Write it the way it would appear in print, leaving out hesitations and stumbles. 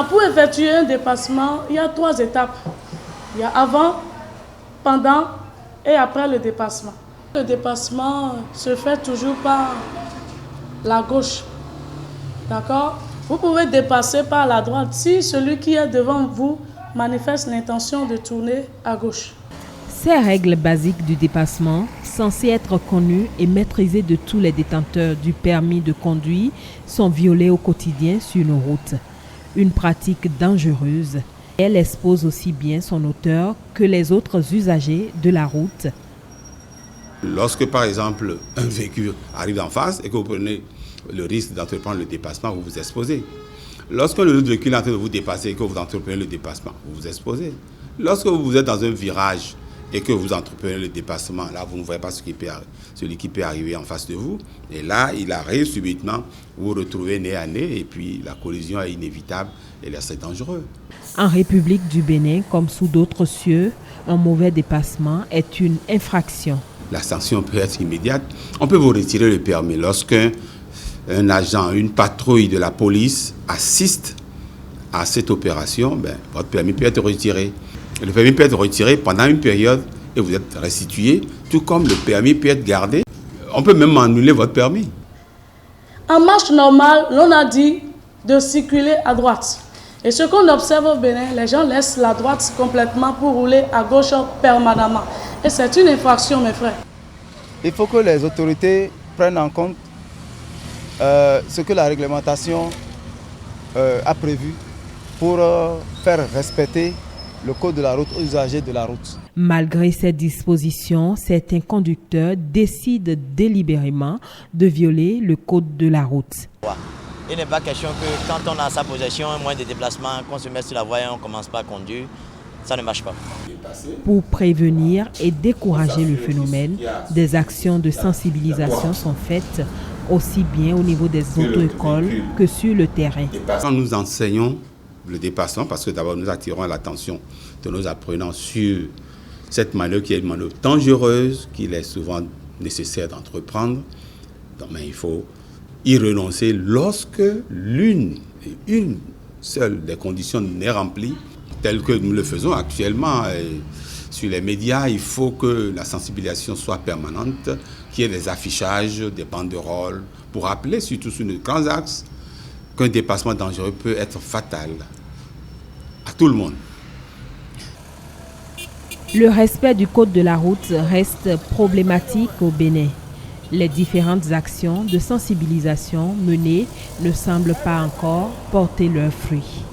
Pour effectuer un dépassement, il y a 3 étapes. Il y a avant, pendant et après le dépassement. Le dépassement se fait toujours par la gauche. D'accord? Vous pouvez dépasser par la droite si celui qui est devant vous manifeste l'intention de tourner à gauche. Ces règles basiques du dépassement, censées être connues et maîtrisées de tous les détenteurs du permis de conduire, sont violées au quotidien sur nos routes. Une pratique dangereuse. Elle expose aussi bien son auteur que les autres usagers de la route. Lorsque, par exemple, un véhicule arrive en face et que vous prenez le risque d'entreprendre le dépassement, vous vous exposez. Lorsque le véhicule est en train de vous dépasser et que vous entreprenez le dépassement, vous vous exposez. Lorsque vous êtes dans un virage et que vous entreprenez le dépassement, là, vous ne voyez pas celui qui peut arriver en face de vous. Et là, il arrive subitement, vous vous retrouvez nez à nez et puis la collision est inévitable et là, c'est dangereux. En République du Bénin, comme sous d'autres cieux, un mauvais dépassement est une infraction. La sanction peut être immédiate. On peut vous retirer le permis lorsqu'un agent, une patrouille de la police assiste à cette opération. Votre permis peut être retiré. Le permis peut être retiré pendant une période et vous êtes restitué, tout comme le permis peut être gardé. On peut même annuler votre permis. En marche normale, l'on a dit de circuler à droite. Et ce qu'on observe au Bénin, les gens laissent la droite complètement pour rouler à gauche permanemment. Et c'est une infraction, mes frères. Il faut que les autorités prennent en compte ce que la réglementation a prévu pour faire respecter le code de la route aux usagers de la route. Malgré ces dispositions, certains conducteurs décident délibérément de violer le code de la route. Il n'est pas question que quand on a sa possession, un moyen de déplacement, qu'on se met sur la voie et on ne commence pas à conduire. Ça ne marche pas. Pour prévenir et décourager le phénomène, des actions de sensibilisation sont faites aussi bien au niveau des auto-écoles que sur le terrain. Quand nous enseignons le dépassement, parce que d'abord nous attirons l'attention de nos apprenants sur cette manœuvre qui est une manœuvre dangereuse, qu'il est souvent nécessaire d'entreprendre, il faut y renoncer lorsque une seule des conditions n'est remplie, telles que nous le faisons actuellement sur les médias. Il faut que la sensibilisation soit permanente, qu'il y ait des affichages, des banderoles, pour rappeler surtout sur nos grands axes qu'un dépassement dangereux peut être fatal à tout le monde. Le respect du code de la route reste problématique au Bénin. Les différentes actions de sensibilisation menées ne semblent pas encore porter leurs fruits.